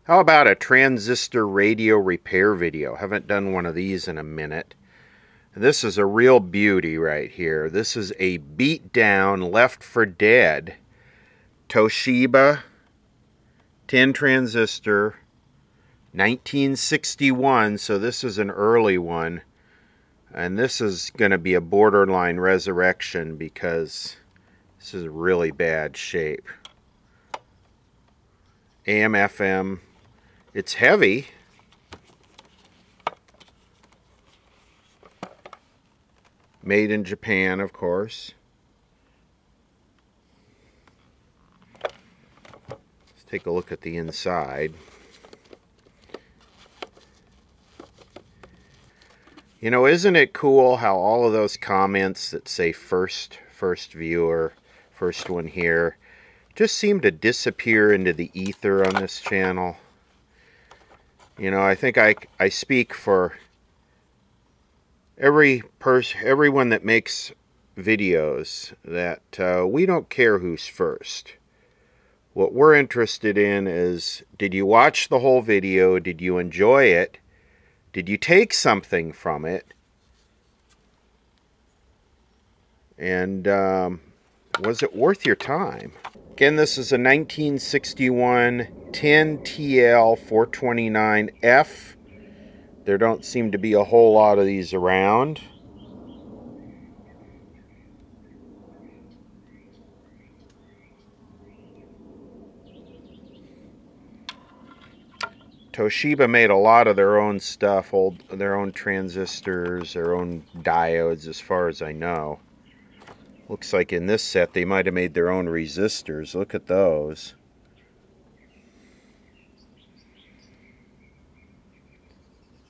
How about a transistor radio repair video? Haven't done one of these in a minute. This is a real beauty right here. This is a beat down, left for dead Toshiba 10 transistor, 1961, so this is an early one. And this is going to be a borderline resurrection because this is really bad shape. AM, FM. It's heavy. Made in Japan, of course. Let's take a look at the inside. You know, isn't it cool how all of those comments that say first viewer, first one here, just seem to disappear into the ether on this channel? You know, I think I speak for everyone that makes videos that we don't care who's first. What we're interested in is, did you watch the whole video? Did you enjoy it? Did you take something from it? And was it worth your time? Again, this is a 1961 10TL 429F. There don't seem to be a whole lot of these around. Toshiba made a lot of their own stuff, their own transistors, their own diodes, as far as I know. Looks like in this set they might have made their own resistors. Look at those.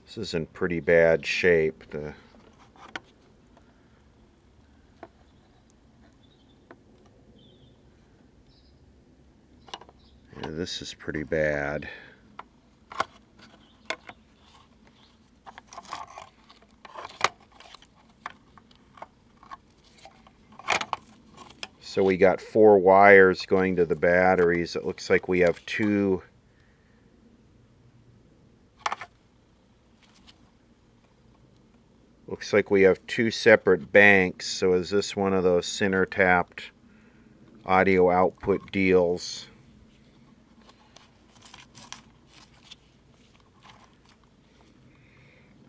This is in pretty bad shape. Yeah, this is pretty bad. So we got 4 wires going to the batteries. It looks like we have 2. Looks like we have 2 separate banks. So is this one of those center tapped audio output deals?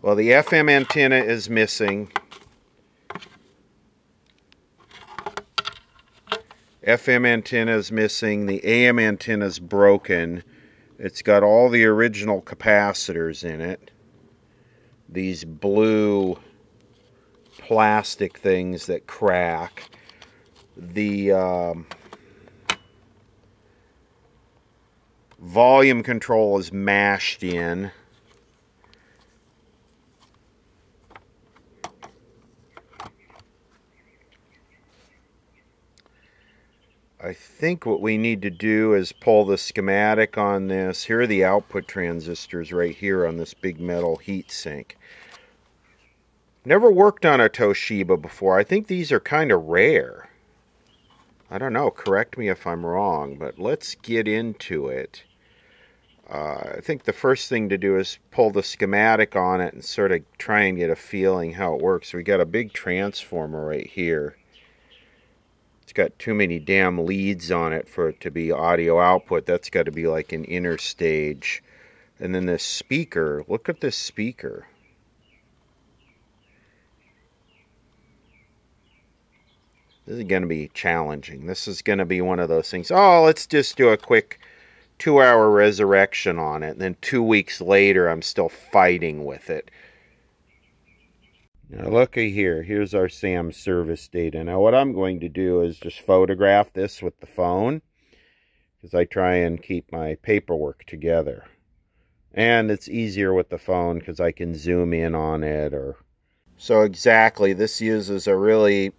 Well, the FM antenna is missing. FM antenna is missing. The AM antenna is broken. It's got all the original capacitors in it. These blue plastic things that crack. The volume control is mashed in. I think what we need to do is pull the schematic on this. Here are the output transistors right here on this big metal heat sink. Never worked on a Toshiba before. I think these are kind of rare. I don't know, correct me if I'm wrong, but let's get into it. I think the first thing to do is pull the schematic on it and sort of try and get a feeling how it works. We got a big transformer right here. It's got too many damn leads on it for it to be audio output. That's got to be like an inner stage. And then this speaker, look at this speaker. This is going to be challenging. This is going to be one of those things. Oh, let's just do a quick 2-hour resurrection on it. And then 2 weeks later, I'm still fighting with it. Now looky here, here's our SAM service data. Now what I'm going to do is just photograph this with the phone, because I try and keep my paperwork together. And it's easier with the phone because I can zoom in on it. So exactly, this uses a really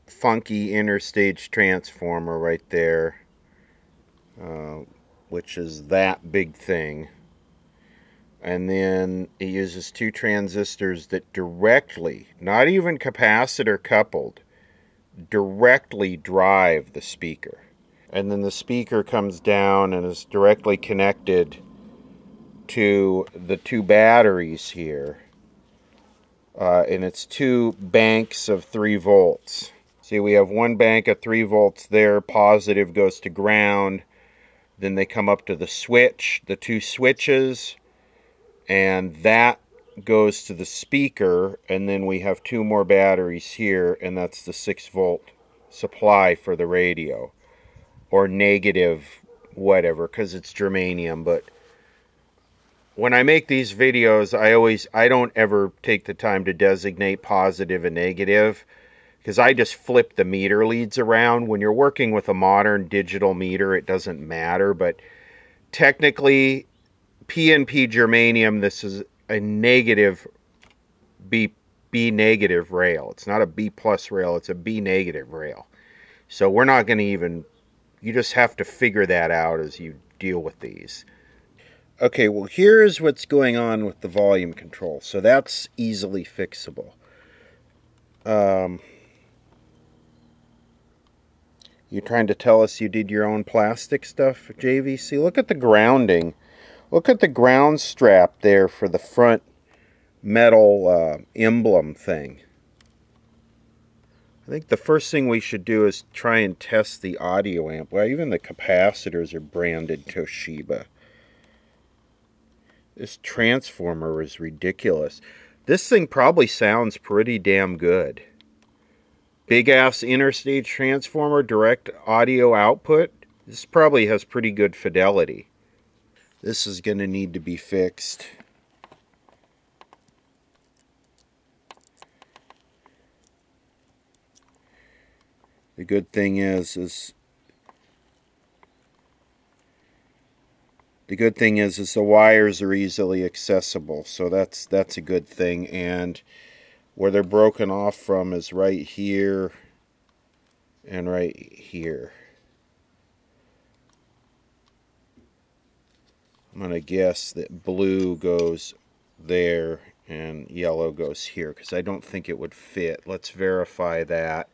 funky interstage transformer right there, which is that big thing. And then it uses 2 transistors that directly, not even capacitor coupled, directly drive the speaker. And then the speaker comes down and is directly connected to the two batteries here. And it's two banks of 3 volts. See, we have one bank of 3 volts there. Positive goes to ground. Then they come up to the switch, the two switches, and that goes to the speaker. And then we have 2 more batteries here, and that's the 6 volt supply for the radio. Or negative whatever, because it's germanium. But when I make these videos, I don't ever take the time to designate positive and negative, because I just flip the meter leads around. When you're working with a modern digital meter, it doesn't matter, but technically, PNP germanium, this is a negative B negative rail. It's not a B plus rail, it's a B negative rail. So we're not going to even, you just have to figure that out as you deal with these. Okay, well, here's what's going on with the volume control. So that's easily fixable. You trying to tell us you did your own plastic stuff, JVC? Look at the grounding. Look at the ground strap there for the front metal emblem thing. I think the first thing we should do is try and test the audio amp. Well, even the capacitors are branded Toshiba. This transformer is ridiculous. This thing probably sounds pretty damn good. Big ass interstage transformer, direct audio output. This probably has pretty good fidelity. This is going to need to be fixed. The good thing is the wires are easily accessible, so that's a good thing. And where they're broken off from is right here and right here. I'm going to guess that blue goes there and yellow goes here, because I don't think it would fit. Let's verify that.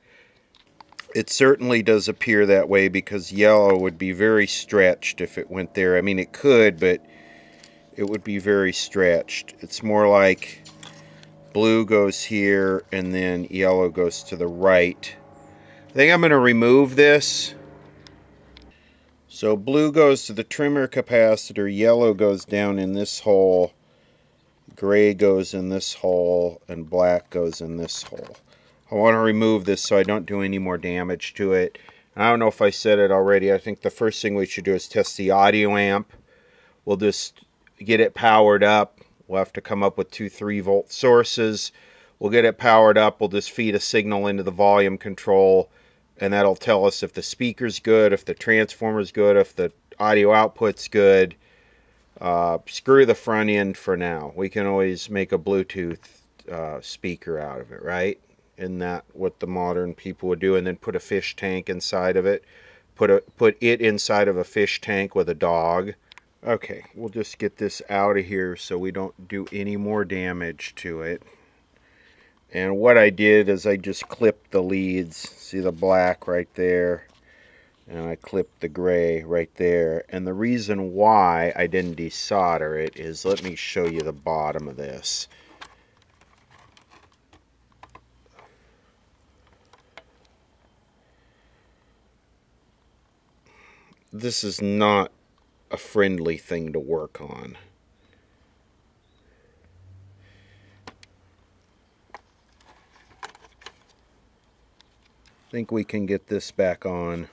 It certainly does appear that way, because yellow would be very stretched if it went there. I mean, it could, but it would be very stretched. It's more like blue goes here and then yellow goes to the right. I think I'm going to remove this. So blue goes to the trimmer capacitor, yellow goes down in this hole, gray goes in this hole, and black goes in this hole. I want to remove this so I don't do any more damage to it. I don't know if I said it already. I think the first thing we should do is test the audio amp. We'll just get it powered up. We'll have to come up with 2 3-volt sources. We'll get it powered up. We'll just feed a signal into the volume control, and that'll tell us if the speaker's good, if the transformer's good, if the audio output's good. Screw the front end for now. We can always make a Bluetooth speaker out of it, right? Isn't that what the modern people would do? And then put a fish tank inside of it. Put it inside of a fish tank with a dog. Okay, we'll just get this out of here so we don't do any more damage to it. And what I did is I just clipped the leads. See the black right there? And I clipped the gray right there. And the reason why I didn't desolder it is, let me show you the bottom of this. This is not a friendly thing to work on. I think we can get this back on.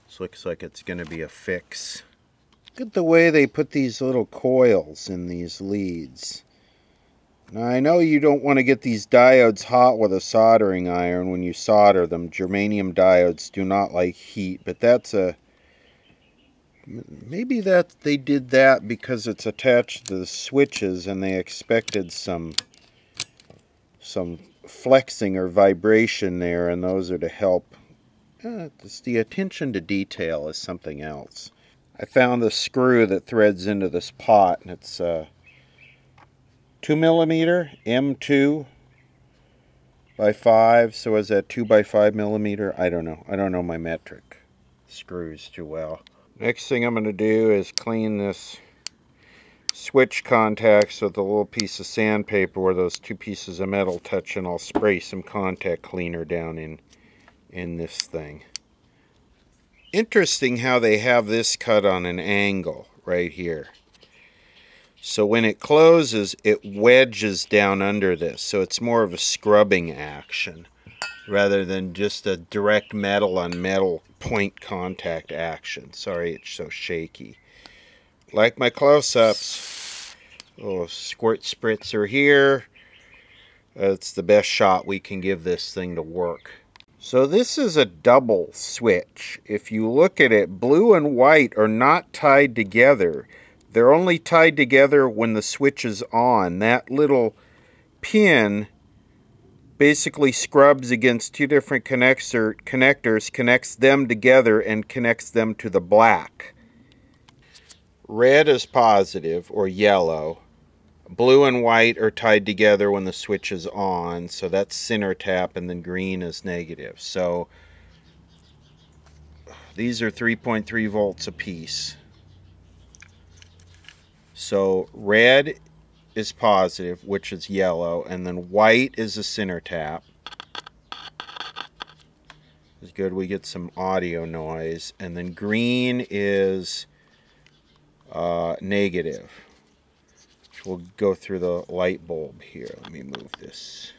This looks like it's going to be a fix. Look at the way they put these little coils in these leads. Now, I know you don't want to get these diodes hot with a soldering iron when you solder them. Germanium diodes do not like heat, but that's a... Maybe that they did that because it's attached to the switches and they expected some flexing or vibration there, and those are to help. It's the attention to detail is something else. I found the screw that threads into this pot, and it's 2mm M2 by 5. So is that 2 by 5mm? I don't know. I don't know my metric screws too well. Next thing I'm going to do is clean this switch contacts with a little piece of sandpaper where those two pieces of metal touch, and I'll spray some contact cleaner down in this thing. Interesting how they have this cut on an angle right here. So when it closes, it wedges down under this. So it's more of a scrubbing action rather than just a direct metal on metal point contact action. Sorry it's so shaky. Like my close-ups. Little squirt spritzer here. That's the best shot we can give this thing to work. So this is a double switch. If you look at it, blue and white are not tied together. They're only tied together when the switch is on. That little pin basically scrubs against two different connectors, connects them together, and connects them to the black. Red is positive, or yellow. Blue and white are tied together when the switch is on, so that's center tap, and then green is negative. So these are 3.3 volts apiece. So red is positive, which is yellow, and then white is a center tap. It's good we get some audio noise. And then green is negative. Which will go through the light bulb here. Let me move this.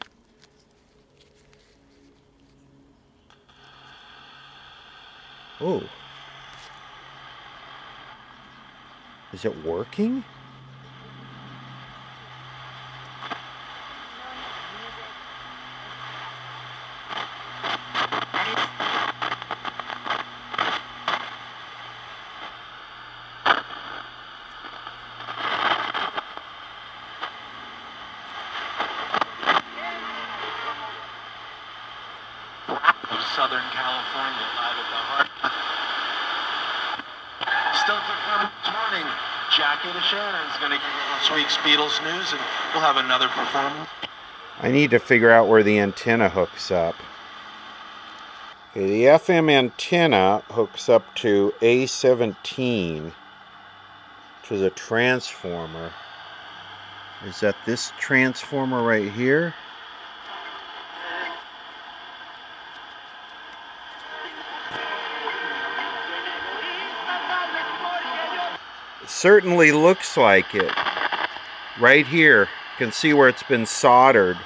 Oh. Is it working? Southern California, live at the heart. Still this morning, Jackie DeShannon is going to give us this week's Beatles news, and we'll have another performance. I need to figure out where the antenna hooks up. Okay, the FM antenna hooks up to A17, which is a transformer. Is that this transformer right here? It certainly looks like it. Right here, you can see where it's been soldered,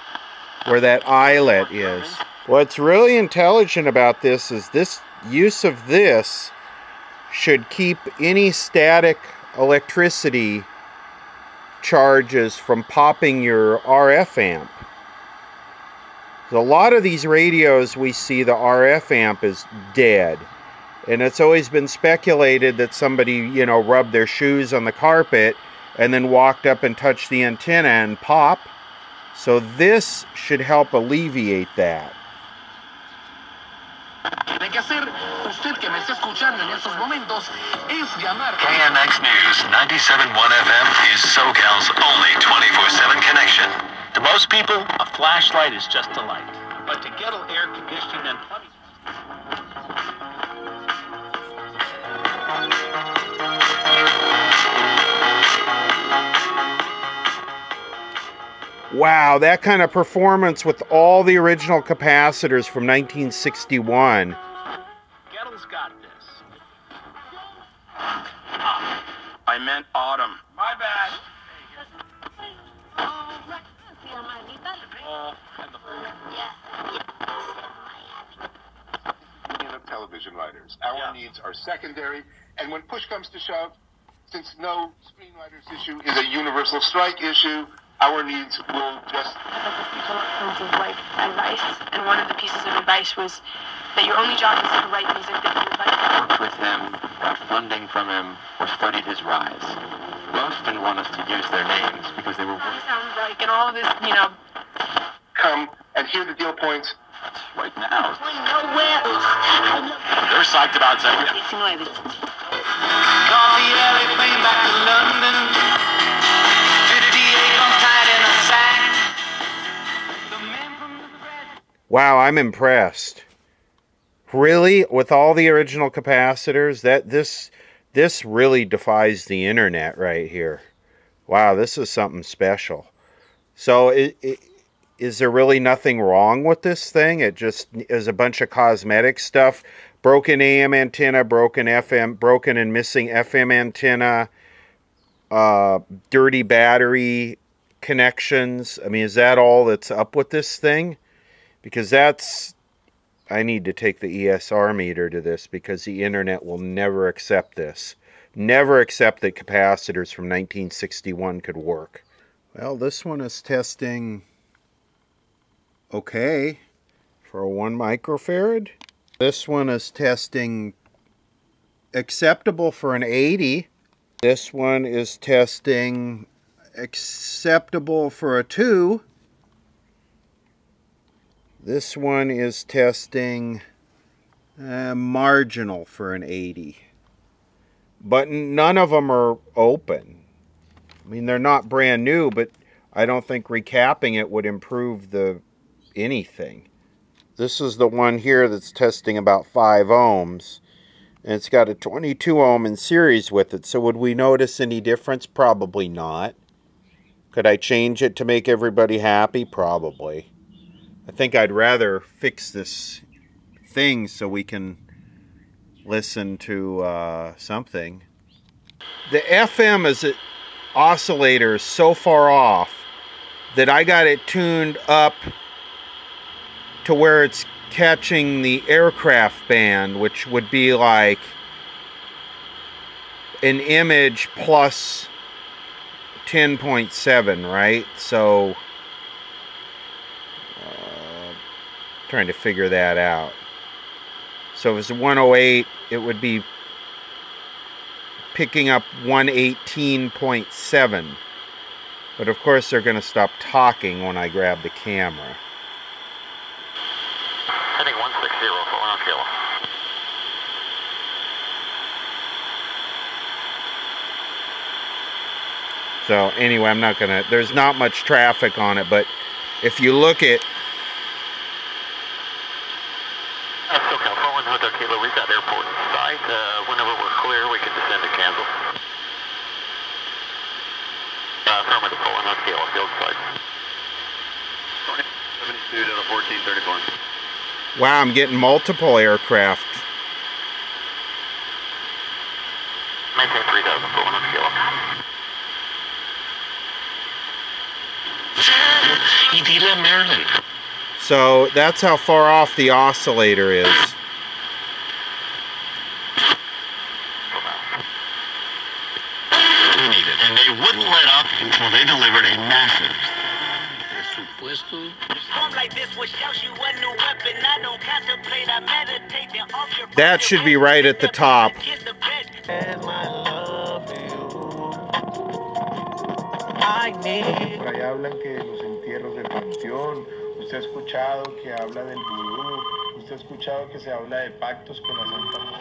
where that eyelet is. What's really intelligent about this is this use of this should keep any static electricity charges from popping your RF amp. A lot of these radios we see, the RF amp is dead. And it's always been speculated that somebody, you know, rubbed their shoes on the carpet and then walked up and touched the antenna and pop. So this should help alleviate that. KMX News 97.1 FM is SoCal's only 24/7 connection. To most people, a flashlight is just a light. But to get air conditioning and plumbing... Wow, that kind of performance with all the original capacitors from 1961. Gettle's got this. I meant autumn. My bad. Of television writers. Our needs are secondary, and when push comes to shove, since no screenwriters issue is a universal strike issue, our needs will just... Tons of life advice, and one of the pieces of advice was that your only job is to write music that you would like to worked with him, got funding from him, or studied his rise. Most didn't want us to use their names because they were... Sounds like, and all of this, you know... Come and hear the deal points. Right now. They're psyched about Zephyr. Coffee airplane back to London. To the DA comes tied in a sack. The man from the bread. Wow, I'm impressed. Really? With all the original capacitors? This really defies the internet right here. Wow, this is something special. So is there really nothing wrong with this thing? It just is a bunch of cosmetic stuff. Broken AM antenna, broken FM, broken and missing FM antenna, dirty battery connections. I mean, is that all that's up with this thing? Because I need to take the ESR meter to this, because the internet will never accept this. Never accept that capacitors from 1961 could work. Well, this one is testing okay for a 1 microfarad. This one is testing acceptable for an 80. This one is testing acceptable for a 2. This one is testing marginal for an 80. But none of them are open. I mean, they're not brand new, but I don't think recapping it would improve anything. This is the one here that's testing about 5 ohms. And it's got a 22 ohm in series with it. So would we notice any difference? Probably not. Could I change it to make everybody happy? Probably. I think I'd rather fix this thing so we can listen to something. The FM oscillator is so far off that I got it tuned up to where it's catching the aircraft band, which would be like an image plus 10.7, right? So trying to figure that out. So if it's 108, it would be picking up 118.7. But of course they're going to stop talking when I grab the camera. Heading 160, full on kilo. So anyway, I'm not going to, there's not much traffic on it, but if you look at We've got airport in sight. Whenever we're clear, we can descend to cancel. Affirmative, full on kilo, field side. 72 to 1434. Wow, I'm getting multiple aircraft. Maintain 3000, full on kilo. Maryland. So that's how far off the oscillator is. And they wouldn't let up until they delivered a massive. That should be right at the top. Ahí hablan que los entierros del panteón, usted ha escuchado que habla del vudú, usted ha escuchado que se habla de pactos con la Santa Muerte.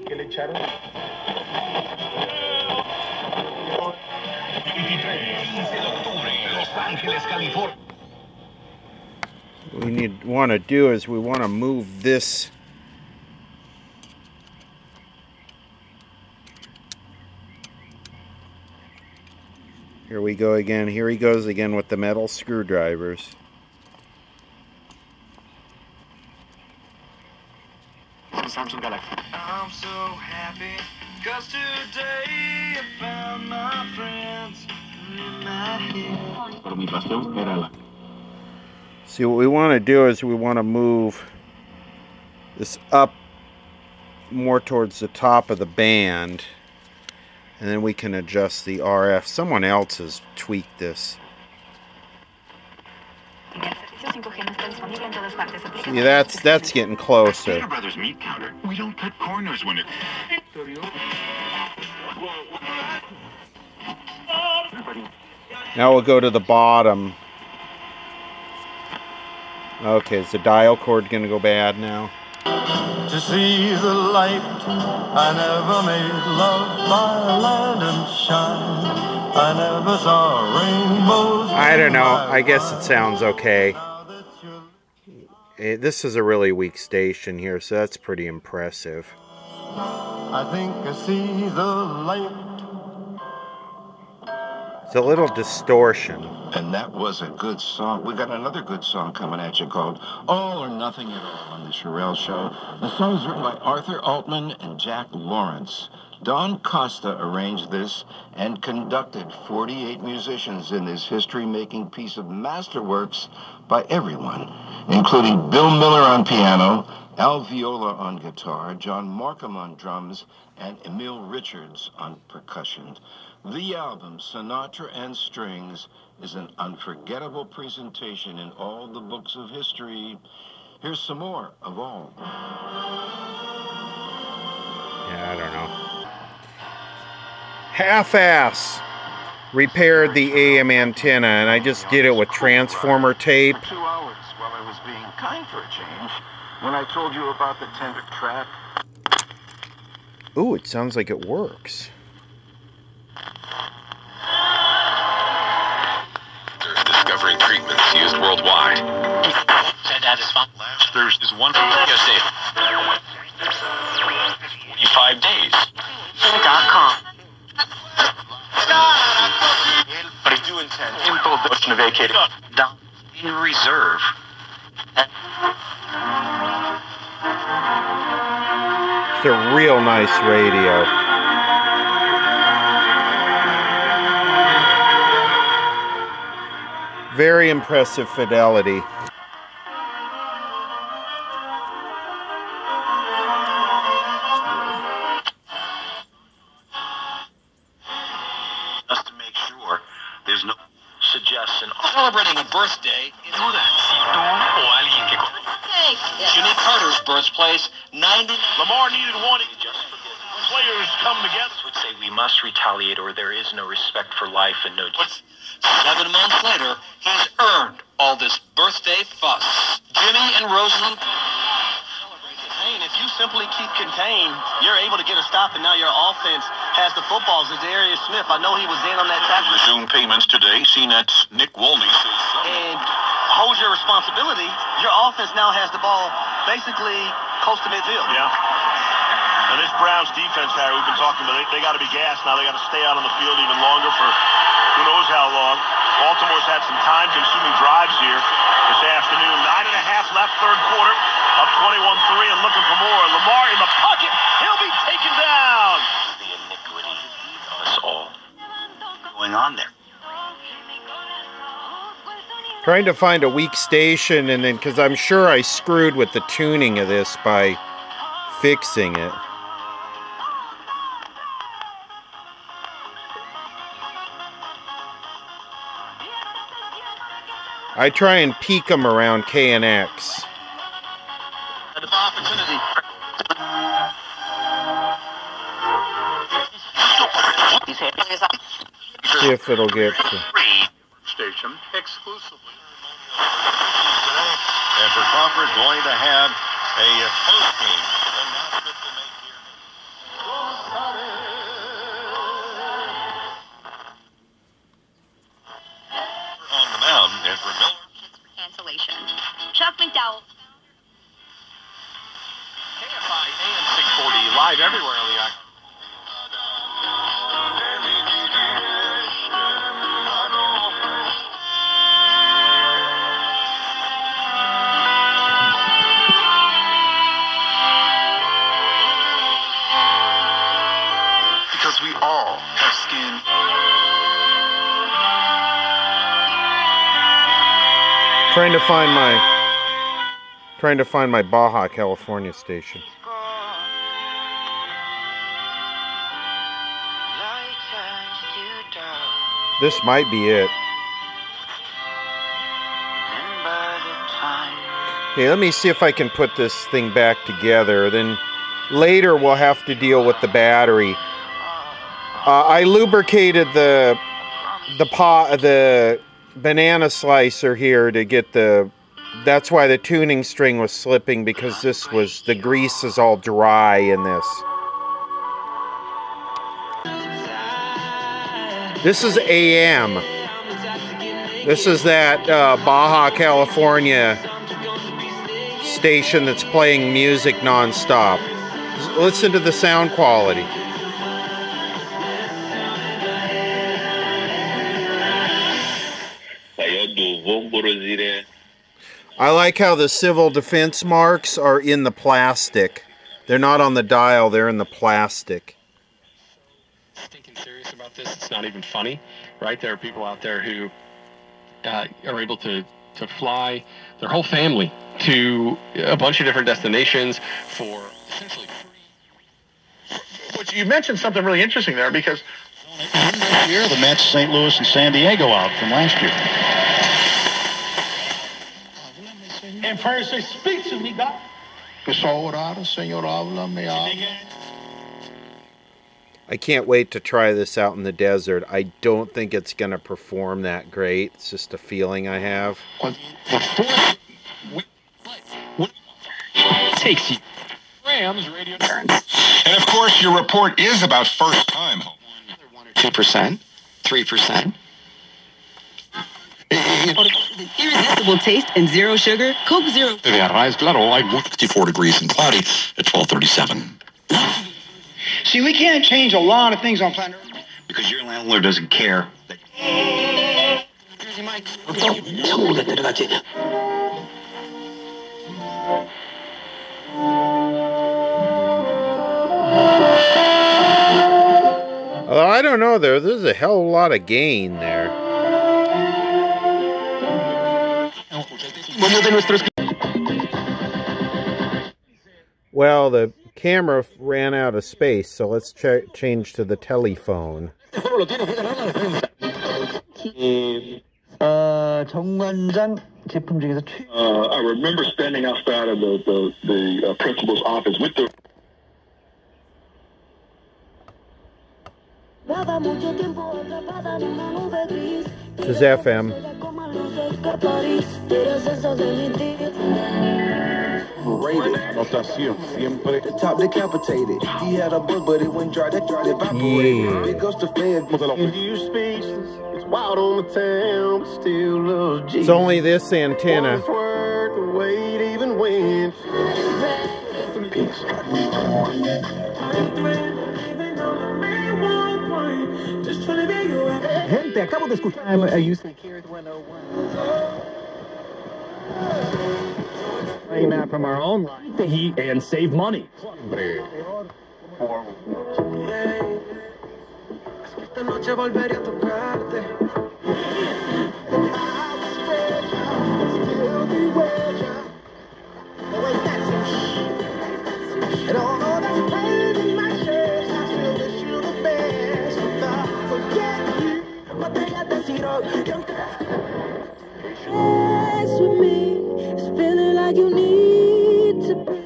¿Qué le echaron? 15 de octubre, Los Ángeles, California. What we want to do is we want to move this. Here we go again. Here he goes again with the metal screwdrivers. Samsung Galaxy. I'm so happy, 'cause today I found my friends in my head. Pero mi pasión era la. See, what we want to do is we want to move this up more towards the top of the band, and then we can adjust the RF. Someone else has tweaked this. See, that's getting closer. Peter Brothers meat counter. We don't cut corners when it. Now we'll go to the bottom. Okay, is the dial cord going to go bad now? To see the light, I never made love by land and shine. I never saw rainbows. I don't know. I guess it sounds okay. This is a really weak station here, so that's pretty impressive. I think I see the light. It's a little distortion. And that was a good song. We got another good song coming at you called All or Nothing at All on the Shirelle Show. The song is written by Arthur Altman and Jack Lawrence. Don Costa arranged this and conducted 48 musicians in this history-making piece of masterworks by everyone, including Bill Miller on piano, Al Viola on guitar, John Markham on drums, and Emil Richards on percussion. The album, Sinatra and Strings, is an unforgettable presentation in all the books of history. Here's some more of all. Yeah, I don't know. Half-ass repaired the AM antenna, and I just did it with transformer tape. For 2 hours while I was being kind for a change, when I told you about the tender track. Ooh, it sounds like it works. Discovering treatments used worldwide. There's one 45 days. .com. But I do intend to vacate in reserve. It's a real nice radio. Very impressive fidelity. Just to make sure there's no suggestion. Celebrating a birthday. Jimmy Carter's birthplace, 90. Lamar needed one. Players come together. Would say we must retaliate or there is no respect for life and no. 7 months later, he's earned all this birthday fuss. Jimmy and Rosalind. If you simply keep contained, you're able to get a stop, and now your offense has the footballs. Darius Smith, I know he was in on that tackle. Resume payments today. CNET's Nick Wolney says And hold your responsibility. Your offense now has the ball basically close to midfield. Yeah. And this Browns defense, Harry, we've been talking about, they got to be gassed now. They got to stay out on the field even longer for who knows how long. Baltimore's had some time-consuming drives here this afternoon. 9.5 left, third quarter. Up 21-3 and looking for more. Lamar in the pocket. He'll be taken down. the iniquity of us all going on there. Trying to find a weak station, and then because I'm sure I screwed with the tuning of this by fixing it. I try and peak them around KNX. Opportunity. See if it'll get to... Station exclusively. And for Crawford, going to have a post game. On the mound, and for Miller. Cancellation. Chuck McDowell. KFI AM 640 live everywhere on the arc. Because we all have skin. Trying to find my Baja California station. This might be it. Okay, let me see if I can put this thing back together. Then later we'll have to deal with the battery. I lubricated the banana slicer here to get the. That's why the tuning string was slipping, because the grease is all dry in this. This is AM. This is that Baja California station that's playing music non-stop. This listen to the sound quality. I like how the civil defense marks are in the plastic. They're not on the dial, they're in the plastic. Thinking serious about this, it's not even funny, right? There are people out there who are able to fly their whole family to a bunch of different destinations for essentially free. But you mentioned something really interesting there, because this year the Mets, St. Louis, and San Diego out from last year. And prayer says, speak to me, God. I can't wait to try this out in the desert. I don't think it's going to perform that great. It's just a feeling I have. Takes you. Rams radio. And of course, your report is about first time. 2%, 3%. Irresistible taste and zero sugar. Coke Zero. Like 54 degrees and cloudy at 12:37. See, we can't change a lot of things on planet Earth because your landlord doesn't care. I don't know, there's a hell of a lot of gain there. Well, the camera ran out of space, so let's change to the telephone. I remember standing outside of the principal's office with the... This is FM. Top decapitated. He had a book, but it went dry. That dry evaporated. Big goes to Fed. You speechless. It's wild on the town, but still loves Jesus. It's only this antenna. It's worth the wait, even when. Gente, acabo de escuchar a Houston Carriers 101. Playing that from our own line to heat and save money. With me, it's feeling like you need to be.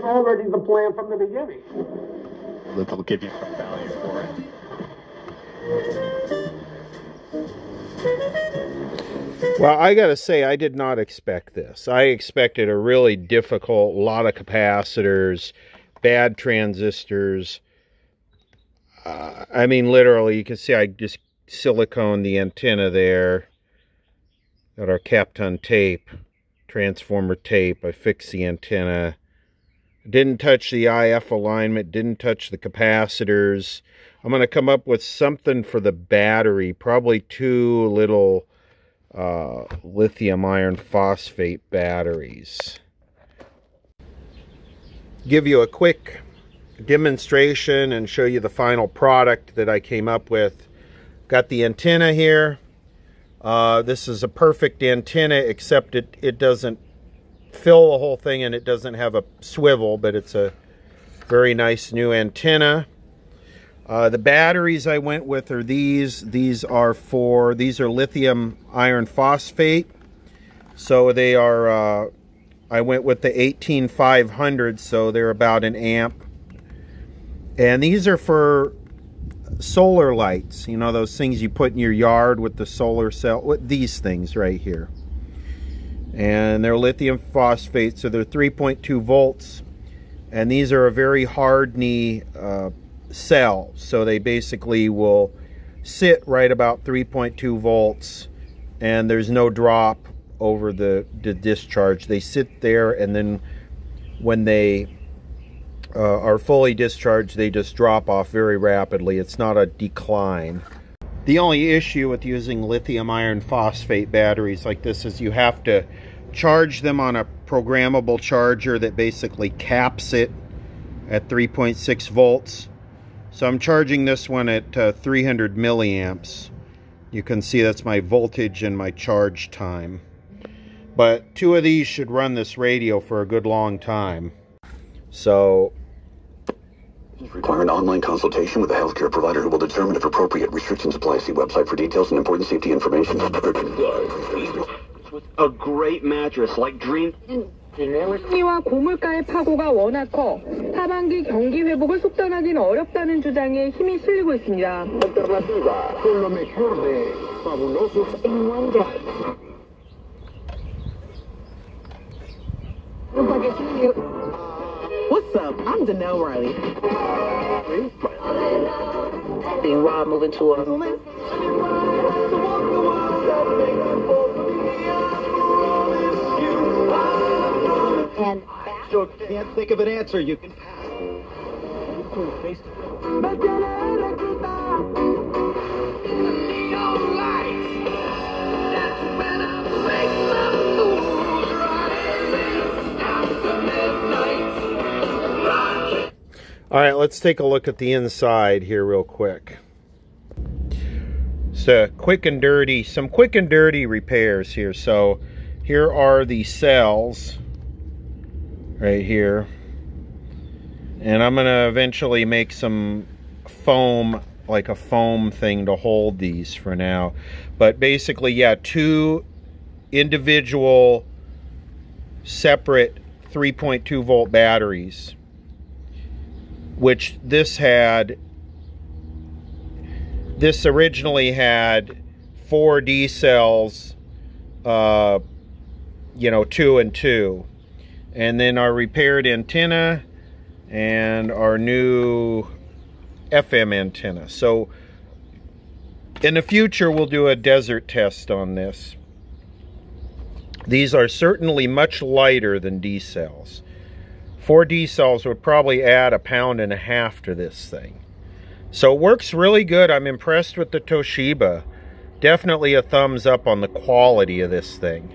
Already the plan from the beginning. They'll give you some value for it. Well, I gotta say, I did not expect this. I expected a really difficult, lot of capacitors, bad transistors. I mean, literally, you can see I just siliconed the antenna there that are kept on tape, transformer tape. I fixed the antenna. Didn't touch the IF alignment, didn't touch the capacitors. I'm going to come up with something for the battery, probably 2 little lithium iron phosphate batteries. Give you a quick demonstration and show you the final product that I came up with. Got the antenna here. This is a perfect antenna, except it doesn't fill the whole thing and it doesn't have a swivel, but it's a very nice new antenna. The batteries I went with are these. These are lithium iron phosphate. So they are, I went with the 18500, so they're about an amp. And these are for solar lights. You know, those things you put in your yard with the solar cell, with these things right here. And they're lithium phosphate, so they're 3.2 volts. And these are a very hard knee cell, so they basically will sit right about 3.2 volts and there's no drop over the discharge. They sit there, and then when they are fully discharged, they just drop off very rapidly. It's not a decline. The only issue with using lithium iron phosphate batteries like this is you have to charge them on a programmable charger that basically caps it at 3.6 volts. So I'm charging this one at 300 milliamps. You can see that's my voltage and my charge time. But 2 of these should run this radio for a good long time. So require an online consultation with a healthcare provider who will determine if appropriate restrictions apply. See website for details and important safety information. A great mattress like Dream. 와 고물가의 파고가 워낙 커 하반기 경기 회복을 속단하기는 어렵다는 주장에 힘이 실리고 있습니다. What's up? I'm Danelle Riley. Seeing Rob moving to a And so can't think of an answer. You can. all right, let's take a look at the inside here real quick. So some quick and dirty repairs here. So here are the cells right here, and I'm gonna eventually make some foam, like a foam thing to hold these for now. But basically, yeah, 2 individual separate 3.2 volt batteries, which this originally had 4 D cells, you know, 2 and 2. And then our repaired antenna and our new FM antenna. So in the future, we'll do a desert test on this. These are certainly much lighter than D cells. 4 D cells would probably add 1.5 pounds to this thing. So it works really good. I'm impressed with the Toshiba. Definitely a thumbs up on the quality of this thing.